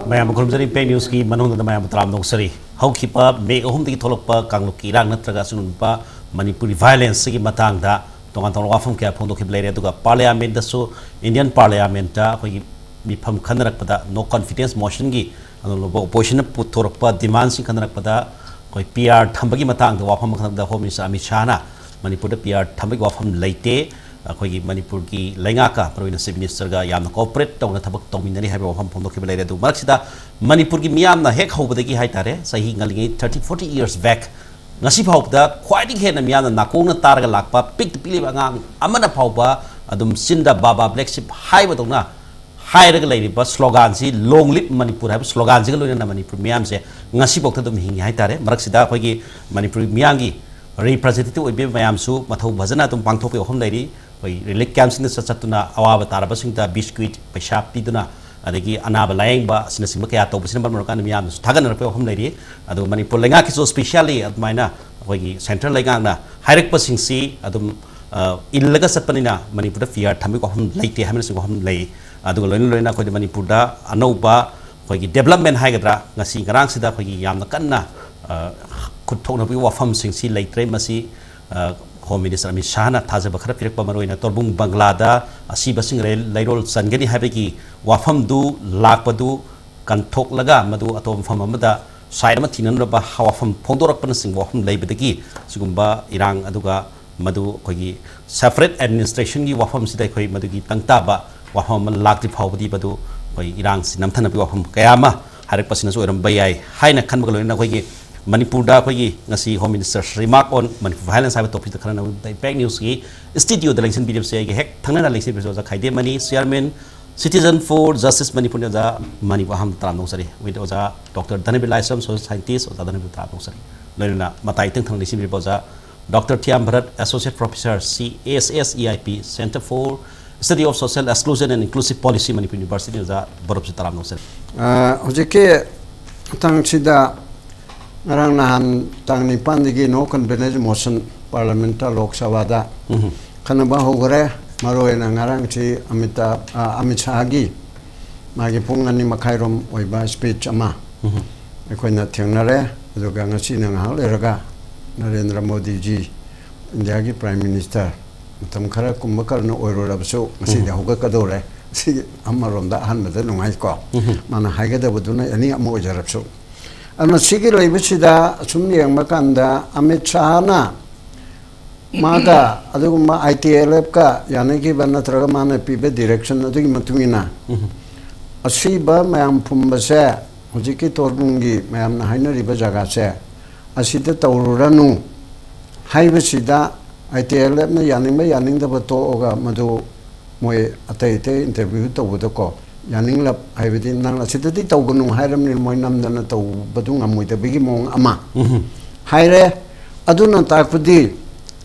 Mayam Kurumsari Pay News ki Manung the Mayam Tram Noksari. How keep up, make a home the Tolopa, Kangluki, Natraga Manipuri violence, Sigi Matanga, Tongan Wafum Cap, Hondo Kiblare to Parliament, the so Indian Parliament, we pump Kandarakpada, no confidence motion gi, and opposition put Toropa demands in Kandarakpada, PR Tambagi Matang, the Wafam the home is Amishana, Manipur PR Tambagi Wafam Late. Manipur ki Lengaka, Province Minister Yam corporate, Tong Tabak Dominary have of Pondokible to Marxida, Manipur ki Miam the heck over the Haitare, saying 30-40 years back. Nasip hope the quieting head and Miana Nakona Targa Lakpa, picked Pilibangang, Amana Paupa, Adum Sinda Baba, Black Ship, High Badona, high regulated, but slogans, long lip Manipur have slogans in Manipur Miamse, Nasipok to them Haitare, Marxida, Manipur Miangi, representative with Mayamsu, Matu Bazana to Pangtopi home lady. Relic camps in the Satuna, our Tarabasing, biscuit, Peshap, Piduna, Adegi, Anaba Langba, Sinasimakia, Simba Moroccan, Tagan home lady, Adu Manipur Langaki so specially at Mina, Central Lagana, Hirek Passing Sea, Adum Ilaga Sapanina, Manipur Fiat, Tamiko home late, Hamilton home lay, Adu Lena, Manipurda, Anoba, development Hagadra, Nasi Garansida, Yamakana, could tone of you from Sing Sea Lake Tremasi. Home Minister Mishana Taza Bakara Pirpa Maroina Torbung Banglada, Asiba Sing Lairol Sangani Habiki, Wafam du, Lakpadu, Kantok Laga, Madu Atom Famamada, Saidamatinan Raba, Hawafam Pondorapan Sing Wafam Labadaki, Sugumba, Irang Aduga, Madu Kogi, separate administration, Wafam Sidakoi Madugi, Tangtaba, Wafam Lakti Pawdi Badu, Irang Sinamtana Wafam Kayama, Haripasinas or Bayai, Haina Kanbagalina Kogi. Manipur da kogi ngasi Home Minister remark on Manipur violence have topic the kana back news gi studio the election video say hek thangna election video Khaidem Mani Chairman Citizen for Justice Manipur da Manipur ham tram sari with oza Dr. Dhanabir Laishram social scientist oza Dhanabir tram sari lerna matai teng thang election video oza Dr. Thiyam Bharat Associate Professor CSSEIP Center for Study of Social Exclusion and Inclusive Policy Manipur University oza borop tram sari hojike tang chida Narang nahan tang nipan digi no convention motion parliamentar Lok Sabha da kanaba hogre maroi na ngarang chi Amit Shahgi magi pungani makhairom oiba speech ama ekoina thengnare aduga ngasi na ngahal eraga Narendra Modi ji India gi Prime Minister tam khara kumbakar no oiro rabso ngasi da hoga kadore si amarom da han mada nungai ko mana haiga da buduna ani amo ojarapso Ana sigi laibisida sumni yang makanda Amit Shahna mada aduguma ITLF ka yani ki banna traga mana pibe direction adugi matungina asiba mayam pumbase hojiki torbungi mayam na haina riba jaga se asida tawruranu haibisida ITLF na yaning da bato oga madu moy atai interview tawuda ko Yaning lap haibidi nang la sitati tawgunung hairam ni moy namdana taw badung amoy tabigi mong ama haire aduna takudi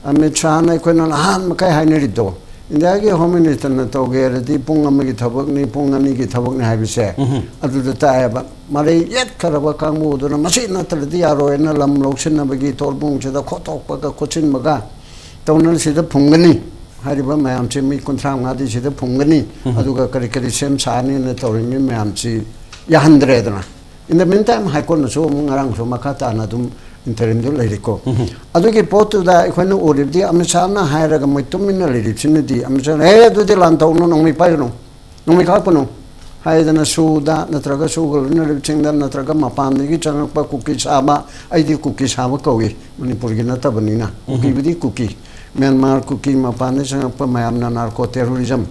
Amit Shahna ikoina han makai haineri do India gi Home Minister na tawge di pung amagi thabak ni pung ani gi thabak ni haibise aduda taeba mari yet karaba kangmu duna masina taldi yaro ena lam loksin na bagi torbung cheda khotok pa ka kochin maga tawnal sida phungani Hariba Mayamchi mi contram ngadi sida phungani aduga kari sem sani na tawrimi Mayamchi yahandredna in the meantime High Court so ngarang so makata na dum interim do leriko adugi potu da ikhonu uribdi Amit Shahna hairaga moitumina leripsini di Amit Shahna adu de lantawno nongmi paino nongmi kapono haidana suda natraga sugol na lepchingda natraga mapandigi changpa cookie sama aidi cookie sama kawi Manipur gi natabanina cookie bidi cookie Myanmar cookie mapane changpa mayamna narco terrorism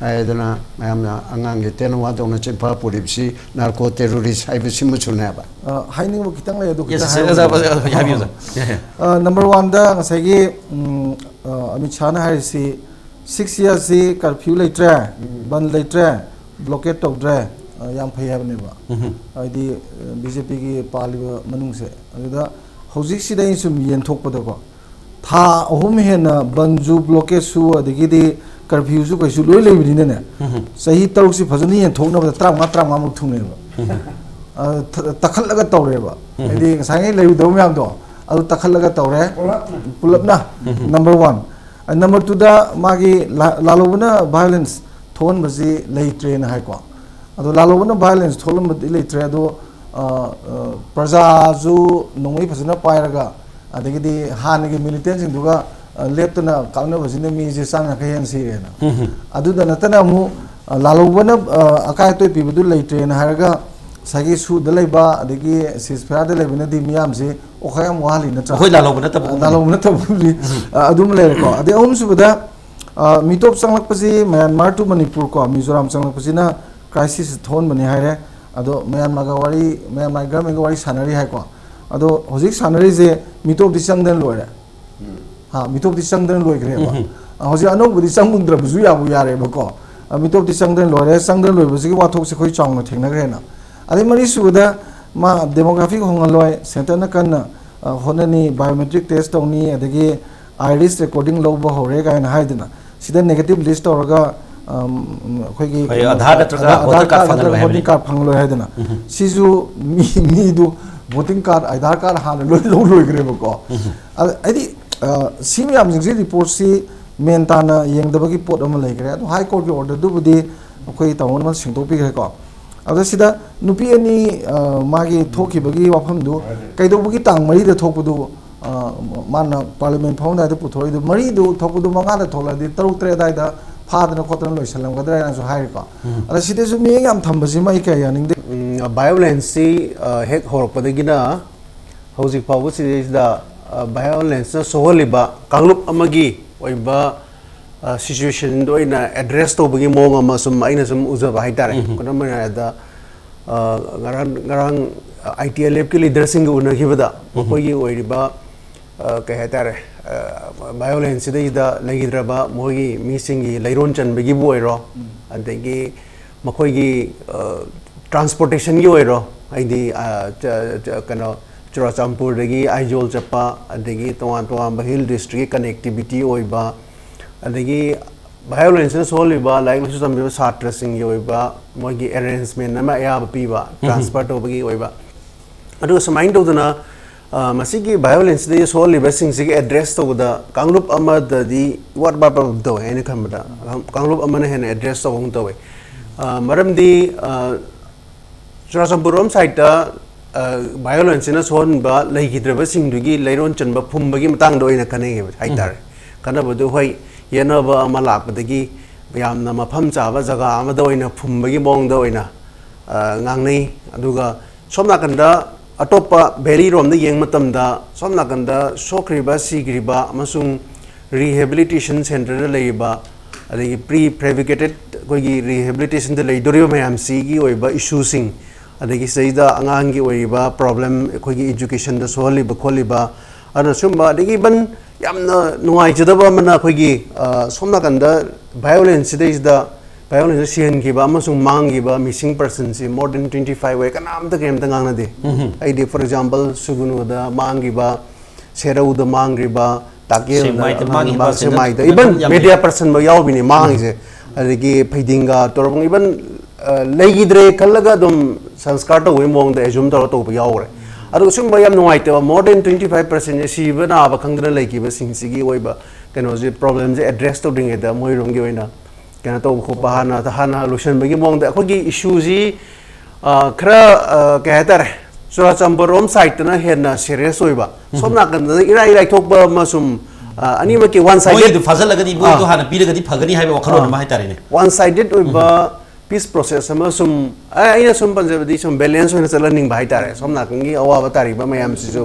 haidana mayamna angangi tenwa dona chimpa polisi narco terrorist haibisi muchunaba haini mo kitang la edu number 1 da ngasagi Amit Shahna harisi 6 years si curfew laitre ban laitre blockade tokdre yam phai habne ba aidi BJP gi paliba manung se aduda hojik sidai sum yen thokpada ko tha ahum hena banju blockade su adigi di curfew su kaisu loi leibini ne sahi taruk si phajani yen thokna ba 35 mu thune ba takhallaga tawre ba aidi sangai leiu do myam do adu takhallaga tawre pulapna number 1 number 2 da magi lalobuna violence thon bazi lei train hai ko ꯑꯗꯣ ꯂꯥꯜꯍꯧꯕꯅ violence ꯊꯣꯛꯂꯝꯕꯗꯤ ꯂꯩꯇ꯭ꯔꯦ ꯑꯗꯣ ꯄ꯭ꯔꯖꯥꯁꯨ ꯅꯣꯡꯃꯩ ꯐꯖꯅ ꯄꯥꯏꯔꯒ ꯑꯗꯒꯤꯗꯤ ꯍꯥꯟꯅꯒꯤ ꯃꯤꯂꯤꯇꯦꯟꯁꯤꯡꯗꯨꯒ ꯂꯦꯞꯇꯅ ꯀꯥꯞꯅꯕꯁꯤꯅ ꯃꯤꯁꯦ ꯆꯥꯝ ꯌꯥꯡꯈꯩ ꯍꯦꯟꯅ ꯁꯤꯔꯦꯅ ꯑꯗꯨꯗ ꯅꯠꯇꯅ ꯑꯃꯨꯛ ꯂꯥꯜꯍꯧꯕꯅ ꯑꯀꯥꯏ ꯑꯇꯣꯏ ꯄꯤꯕꯗꯨ ꯂꯩꯇ꯭ꯔꯦꯅ ꯍꯥꯏꯔꯒ ꯉꯁꯥꯏꯒꯤ ꯁꯨꯗ ꯂꯩꯕ ꯑꯗꯒꯤ ꯁꯤꯁꯐꯤꯌꯥꯔꯗ ꯂꯩꯕꯅꯗꯤ ꯃꯤꯌꯥꯝꯁꯦ ꯑꯣꯈꯥ ꯌꯥꯝ ꯋꯥꯍꯜꯂꯤ ꯅꯠꯇ꯭ꯔꯥ ꯑꯩꯈꯣꯏ ꯂꯥꯜꯍꯧꯕ ꯅꯠꯇꯕ ꯂꯥꯜꯍꯧꯕ ꯅꯠꯇꯕꯗꯤ ꯑꯗꯨꯝ ꯂꯩꯔꯦꯀꯣ ꯑꯗꯩ ꯑꯍꯨꯝꯁꯨꯕꯗ ꯃꯤꯇꯣꯞ ꯆꯪꯂꯛꯄꯁꯤ ꯃ꯭ꯌꯥꯟꯃꯥꯔ ꯇꯨ ꯃꯅꯤꯄꯨꯔ ꯀꯣ ꯃꯤꯖꯣꯔꯥꯝ ꯆꯪꯂꯛꯄꯁꯤꯅ ꯀ꯭राꯏꯁꯤꯁ ꯊꯣꯛꯍꯟꯕꯅꯤ ꯍꯥꯏꯔꯦ ꯑꯗꯣ ꯃ꯭ꯌꯥꯟꯃꯥꯔ ꯒꯔꯃꯦꯟꯒ ꯋꯥꯔꯤ ꯁꯥꯟꯅꯔꯤ ꯍꯥꯏꯀꯣ ꯑꯗꯣ ꯍꯧꯖꯤꯛ ꯁꯥꯟꯅꯔꯤꯁꯦ ꯃꯤꯇꯣꯞꯇꯤ ꯆꯪꯗꯅ ꯂꯣꯏꯔꯦ ꯃꯤꯇꯣꯞꯇꯤ ꯆꯪꯗꯅ ꯂꯣꯏꯈ꯭ꯔꯦꯕ ꯍꯧꯖꯤꯛ ꯑꯅꯧꯕꯗꯤ ꯆꯪꯉꯨꯗ꯭ꯔꯕꯁꯨ ꯌꯥꯔꯦꯕꯀꯣ ꯃꯤꯇꯣꯞꯇꯤ ꯆꯪꯗꯅ ꯂꯣꯏꯔꯦ ꯆꯪꯗꯅ ꯂꯣꯏꯕꯁꯤꯒꯤ ꯋꯥꯊꯣꯛꯁꯦ ꯑꯩꯈꯣꯏ ꯆꯥꯎꯅ ꯊꯦꯡꯅꯈ꯭ꯔꯦꯅ ꯑꯗꯩ ꯃꯔꯤꯁꯨꯕꯗ ꯃꯥ ꯗꯦꯃꯣꯒ꯭ꯔꯥꯐꯤꯛ ꯍꯣꯡꯍꯜꯂꯣꯏ ꯁꯦꯟꯇꯔꯅ ꯀꯟꯅ ꯍꯣꯠꯅꯅꯤ ꯕꯥꯏꯑꯣꯃꯦꯇ꯭रिꯛ ꯇꯦꯁ ꯇꯧꯅꯤ ꯑꯗꯒꯤ ꯑꯥꯏꯔꯤꯁ ꯔꯦꯀꯣꯔꯗꯤꯡ ꯂꯧꯕ ꯍꯧꯔꯦ ꯀꯥꯏꯅ ꯍꯥꯏꯗꯅ ꯁꯤꯗ ꯅꯦꯒꯦꯇꯤቭ ꯂꯤꯁ ꯇꯧꯔꯒ ꯑꯩꯈꯣꯏꯒꯤ ꯑꯙꯥꯔ ꯅꯠꯇ꯭ꯔꯒ ꯚꯣꯇꯔ ꯀꯥꯔꯗ ꯐꯪꯍꯜꯂꯣꯏ ꯍꯥꯏꯕꯅꯤ ꯚꯣꯇꯤꯡ ꯀꯥꯔꯗ ꯐꯪꯂꯣꯏ ꯍꯥꯏꯗꯅ ꯁꯤꯁꯨ ꯃꯤꯗꯨ ꯚꯣꯇꯤꯡ ꯀꯥꯔꯗ ꯑꯙꯥꯔ ꯀꯥꯔꯗ ꯍꯥꯟꯅ ꯂꯣꯏꯈ꯭ꯔꯦꯕꯀꯣ ꯍꯥꯏꯗꯤ ꯁꯤ ꯃꯌꯥꯝꯁꯤꯡꯁꯤ ꯔꯤꯄꯣꯔꯠꯁꯤ ꯃꯦꯟ ꯇꯥꯅ ꯌꯦꯡꯗꯕꯒꯤ ꯄꯣꯠ ꯑꯃ ꯂꯩꯈ꯭ꯔꯦ ꯑꯗꯣ ꯍꯥꯏ ꯀꯣꯔꯠꯀꯤ ꯑꯣꯔꯗꯔꯗꯨꯕꯨꯗꯤ ꯑꯩꯈꯣꯏ ꯇꯥꯃꯣꯅ ꯁꯦꯡꯗꯣꯛꯄꯤꯈ꯭ꯔꯦꯀꯣ ꯑꯗꯣ ꯁꯤꯗ ꯅꯨꯄꯤ ꯑꯅꯤ ꯃꯥꯒꯤ ꯊꯣꯛꯈꯤꯕꯒꯤ ꯋꯥꯐꯝꯗꯨ ꯀꯩꯗꯧꯕꯒꯤ ꯇꯥꯡ 4ꯗ ꯊꯣꯛꯄꯗꯨ ꯃꯥꯅ ꯄꯥꯔꯂꯤꯌꯥꯃꯦꯟ ꯐꯥꯎꯔꯝꯗꯥꯏꯗ ꯄꯨꯊꯣꯛꯏꯗꯨ 4ꯗꯨ ꯊꯣꯛꯄꯗꯨ 5ꯗ ꯊꯣꯛꯂꯛꯑꯗꯤ 6-3 ꯑꯗꯥꯏꯗ ꯐꯥꯗꯅ ꯈꯣꯠꯇꯅ ꯂꯣꯏꯁꯤꯜꯂꯝꯒꯗ꯭ꯔꯥꯅꯁꯨ ꯍꯥꯏꯔꯤꯀꯣ ꯑꯗꯣ ꯁꯤꯗꯁꯨ ꯃꯤꯠꯌꯦꯡ ꯌꯥꯝ ꯊꯝꯕꯁꯤꯃ ꯑꯩ ꯀꯌꯥ ꯌꯥꯅꯤꯡꯗꯦ ꯚꯥꯏꯑꯣꯂꯦꯟꯁꯁꯤ ꯍꯦꯛ ꯍꯧꯔꯛꯄꯗꯒꯤꯅ ꯍꯧꯖꯤꯛ ꯐꯥꯎꯕ ꯁꯤꯗꯩꯁꯤꯗ ꯚꯥꯏꯑꯣꯂꯦꯟꯁꯅ ꯁꯣꯛꯍꯜꯂꯤꯕ ꯀꯥꯡꯂꯨꯞ ꯑꯃꯒꯤ ꯑꯣꯏꯕ ꯁꯤꯆꯨꯋꯦꯁꯟꯗ ꯑꯣꯏꯅ ꯑꯦꯗ꯭ꯔꯦꯁ ꯇꯧꯕꯒꯤ ꯃꯑꯣꯡ ꯑꯃ ꯁꯨꯝ ꯑꯩꯅ ꯁꯨꯝ ꯎꯖꯕ ꯍꯥꯏꯇꯥꯔꯦ ꯈꯨꯗꯝ ꯑꯣꯏꯅ ꯍꯥꯏꯔꯕꯗ ꯉꯔꯥꯡ ITLFꯀꯤ ꯂꯤꯗꯔꯁꯤꯡꯒ उनꯈꯤꯕꯗ ꯃꯈꯣꯏꯒꯤ ꯑꯣꯏꯔꯤꯕ ꯀꯩ ꯍꯥꯏꯇꯥꯔꯦ ꯚꯥꯏꯑꯣꯂꯦꯟꯁꯁꯤꯗꯩꯗ ꯂꯩꯈꯤꯗ꯭ꯔꯕ ꯃꯣꯏꯒꯤ ꯃꯤꯁꯤꯡꯒꯤ ꯂꯩꯔꯣꯟ ꯆꯟꯕꯒꯤꯕꯨ ꯑꯣꯏꯔꯣ ꯑꯗꯒꯤ ꯃꯈꯣꯏꯒꯤ ꯇ꯭ꯔꯥꯟꯁꯄꯣꯔꯇꯦꯁꯟꯒꯤ ꯑꯣꯏꯔꯣ ꯍꯥꯏꯗꯤ ꯀꯩꯅꯣ ꯆꯨꯔꯆꯥꯟꯄꯨꯔꯗꯒꯤ ꯑꯥꯏꯖꯣꯜ ꯆꯠꯄ ꯑꯗꯒꯤ ꯇꯣꯉꯥꯟ ꯇꯣꯉꯥꯟꯕ ꯍꯤꯜ ꯗꯤꯁꯇ꯭ꯔꯤꯛꯀꯤ ꯀꯅꯦꯛꯇꯤꯕꯤꯇꯤ ꯑꯣꯏꯕ ꯑꯗꯒꯤ ꯚꯥꯏꯑꯣꯂꯦꯟꯁꯅ ꯁꯣꯛꯍꯜꯂꯤꯕ ꯂꯥꯏꯔꯤꯛ ꯂꯥꯏꯁꯨ ꯇꯝꯕꯤꯕ ꯁꯥꯇ꯭ꯔꯁꯤꯡꯒꯤ ꯑꯣꯏꯕ ꯃꯣꯏꯒꯤ ꯑꯦꯔꯦꯟꯖꯃꯦꯟ ꯑꯃ ꯑꯌꯥꯕ ꯄꯤꯕ ꯇ꯭ꯔꯥꯟꯁꯐꯔ ꯇꯧꯕꯒꯤ ꯑꯣꯏꯕ ꯑꯗꯨꯒ ꯁꯨꯃꯥꯏꯅ ꯇꯧꯗꯅ ꯃꯁꯤꯒꯤ ꯚꯥꯏꯑꯣꯂꯦꯟꯁꯗꯒꯤ ꯁꯣꯛꯍꯜꯂꯤꯕꯁꯤꯡꯁꯤꯒꯤ ꯑꯦꯗ꯭ꯔꯦꯁ ꯇꯧꯕꯗ ꯀꯥꯡꯂꯨꯞ ꯑꯃꯗꯗꯤ ꯋꯥꯠ ꯇꯧꯋꯦ ꯑꯩꯅ ꯈꯟꯕꯗ ꯀꯥꯡꯂꯨꯞ ꯑꯃꯅ ꯍꯦꯟꯅ ꯑꯦꯗ꯭ꯔꯦꯁ ꯇꯧꯕ ꯇꯧꯋꯦ ꯃꯔꯝꯗꯤ ꯆꯨꯔꯆꯥꯟꯄꯨꯔꯔꯣꯝ ꯁꯥꯏꯠꯇ ꯚꯥꯏꯑꯣꯂꯦꯟꯁꯅ ꯁꯣꯛꯍꯟꯕ ꯂꯩꯈꯤꯗ꯭ꯔꯕꯁꯤꯡꯗꯨꯒꯤ ꯂꯩꯔꯣꯟ ꯆꯟꯕ ꯐꯨꯝꯕꯒꯤ ꯃꯇꯥꯡꯗ ꯑꯣꯏꯅ ꯈꯟꯅꯩ ꯍꯥꯏꯇꯥꯔꯦ ꯈꯟꯅꯕꯗꯨ ꯍꯣꯏ ꯌꯦꯠꯅꯕ ꯑꯃ ꯂꯥꯛꯄꯗꯒꯤ ꯌꯥꯝꯅ ꯃꯐꯝ ꯆꯥꯕ ꯖꯒꯥ ꯑꯃꯗ ꯑꯣꯏꯅ ꯐꯨꯝꯕꯒꯤ ꯃꯑꯣꯡꯗ ꯑꯣꯏꯅ ꯉꯥꯡꯅꯩ ꯑꯗꯨꯒ ꯁꯣꯝ ꯅꯥꯀꯟꯗ ꯑꯇꯣꯞꯄ ꯚꯦꯂꯤꯔꯣꯝꯗ ꯌꯦꯡꯕ ꯃꯇꯝꯗ ꯁꯣꯝ ꯅꯥꯀꯟꯗ ꯁꯣꯛꯈ꯭ꯔꯤꯕ ꯁꯤꯈ꯭ꯔꯤꯕ ꯑꯃꯁꯨꯡ ꯔꯤꯍꯦꯕꯤꯂꯤꯇꯦꯁꯟ ꯁꯦꯟꯇꯔꯗ ꯂꯩꯔꯤꯕ ꯑꯗꯒꯤ ꯄ꯭ꯔꯤ ꯐꯦꯕ꯭ꯔꯤꯀꯦꯇꯦꯠ ꯑꯩꯈꯣꯏꯒꯤ ꯔꯤꯍꯦꯕꯤꯂꯤꯇꯦꯁꯟꯗ ꯂꯩꯗꯣꯔꯤꯕ ꯃꯌꯥꯝꯁꯤꯒꯤ ꯑꯣꯏꯕ ꯏꯁꯨꯁꯤꯡ ꯑꯗꯒꯤ ꯁꯤꯗꯩꯗ ꯑꯉꯥꯡꯒꯤ ꯑꯣꯏꯔꯤꯕ ꯄ꯭ꯔꯣꯕ꯭ꯂꯦꯝ ꯑꯩꯈꯣꯏꯒꯤ ꯏꯖꯨꯀꯦꯁꯟꯗ ꯁꯣꯛꯍꯜꯂꯤꯕ ꯈꯣꯠꯂꯤꯕ ꯑꯗꯨꯅ ꯁꯨꯝꯕ ꯑꯗꯒꯤ ꯏꯕꯟ ꯌꯥꯝꯅ ꯅꯨꯡꯉꯥꯏꯖꯗꯕ ꯑꯃꯅ ꯑꯩꯈꯣꯏꯒꯤ ꯁꯣꯝ ꯅꯥꯀꯟꯗ ꯚꯥꯏꯑꯣꯂꯦꯟꯁꯁꯤꯗꯩꯁꯤꯗ ꯚꯥꯏꯑꯣꯂꯦꯟꯁ ꯁꯤꯍꯟꯈꯤꯕ ꯑꯃꯁꯨꯡ ꯃꯥꯡꯈꯤꯕ ꯃꯤꯁꯤꯡ ꯄꯔꯁꯟꯁꯤ ꯃꯣꯔ ꯗꯦꯟ 25 ꯑꯣꯏ ꯀꯅꯥꯝꯇ ꯀꯔꯤꯝꯇ ꯉꯥꯡꯅꯗꯦ ꯑꯩꯗꯤ ꯐꯣꯔ ꯑꯦꯛꯖꯥꯝꯄꯜ ꯁꯨꯒꯨꯅꯨꯗ ꯃꯥꯡꯈꯤꯕ ꯁꯦꯔꯧꯗ ꯃꯥꯡꯈꯤꯕ ꯇꯥꯛꯌꯦꯜꯗ ꯁꯦꯛꯃꯥꯏꯗ ꯏꯕꯟ ꯃꯦꯗꯤꯌꯥ ꯄꯔꯁꯟꯕ ꯌꯥꯎꯕꯤꯅꯤ ꯃꯥꯡꯉꯤꯁꯦ ꯑꯗꯒꯤ ꯐꯩꯗꯤꯡꯒ ꯇꯣꯔꯕꯪ ꯏꯕꯟ ꯂꯩꯈꯤꯗ꯭ꯔꯦ ꯈꯜꯂꯒ ꯑꯗꯨꯝ ꯁꯪꯁꯀꯥꯔ ꯇꯧꯕꯒꯤ ꯃꯑꯣꯡꯗ ꯑꯦꯖꯨꯝ ꯇꯧꯔ ꯇꯧꯕ ꯌꯥꯎꯈ꯭ರೆ ꯑꯗꯨꯒ ꯁꯨꯝꯕ ꯌꯥꯝ ꯅꯨꯡꯉꯥꯏꯇꯕ ꯃꯣꯔ ꯗꯦꯟ 25% ꯁꯤꯕ ꯅꯥꯕ ꯈꯪꯗꯅ ꯂꯩꯈꯤꯕꯁꯤꯡꯁꯤꯒꯤ ꯑꯣꯏꯕ ꯀꯩꯅꯣꯁꯦ ꯄ꯭ꯔꯣꯕ꯭ꯂꯦꯝꯁꯦ ꯑꯦꯗ꯭ꯔꯦꯁ ꯇꯧꯗ꯭ꯔꯤꯉꯩꯗ ꯃꯣꯏꯔꯣꯝꯒꯤ ꯑꯣꯏꯅ ꯀꯩꯅꯣ ꯇꯧꯕ ꯈꯣꯠꯄ ꯍꯥꯟꯅ ꯂꯣꯏꯁꯤꯟꯕꯒꯤ ꯃꯑꯣꯡꯗ ꯑꯩꯈꯣꯏꯒꯤ ꯏꯁꯨꯁꯤ ꯈꯔ ꯀꯩ ꯍꯥꯏꯇꯥꯔꯦ ꯆꯨꯔꯆꯥꯟꯄꯨꯔꯔꯣꯝ ꯁꯥꯏꯠꯇꯅ ꯍꯦꯟꯅ ꯁꯦꯔꯤꯌꯁ ꯑꯣꯏꯕ ꯁꯣꯝ ꯅꯥꯀꯟꯗ ꯏꯔꯥꯏꯊꯣꯛꯄ ꯑꯃꯁꯨꯡ ꯑꯅꯤꯃꯛꯀꯤ ꯋꯥꯟ ꯁꯥꯏꯗꯦꯠ ꯃꯣꯏꯗꯨ ꯐꯥꯖꯜꯂꯒꯗꯤ ꯃꯣꯏꯗꯨ ꯍꯥꯟꯅ ꯄꯤꯔꯒꯗꯤ ꯐꯒꯅꯤ ꯍꯥꯏꯕ ꯋꯥꯈꯜꯂꯣꯟ ꯑꯃ ꯍꯥꯏꯇꯥꯔꯦꯅꯦ ꯋꯥꯟ ꯁꯥꯏꯗꯦꯠ ꯑꯣꯏꯕ ꯄꯤꯁ ꯄ꯭ꯔꯣꯁꯦꯁ ꯑꯃ ꯁꯨꯝ ꯑꯩꯅ ꯁꯨꯝ ꯄꯟꯖꯕꯗꯤ ꯁꯨꯝ ꯕꯦꯂꯦꯟꯁ ꯑꯣꯏꯅ ꯆꯠꯍꯟꯅꯤꯡꯕ ꯍꯥꯏꯇꯥꯔꯦ ꯁꯣꯝ ꯅꯥꯀꯟꯒꯤ ꯑꯋꯥꯕ ꯇꯥꯔꯤꯕ ꯃꯌꯥꯝꯁꯤꯁꯨ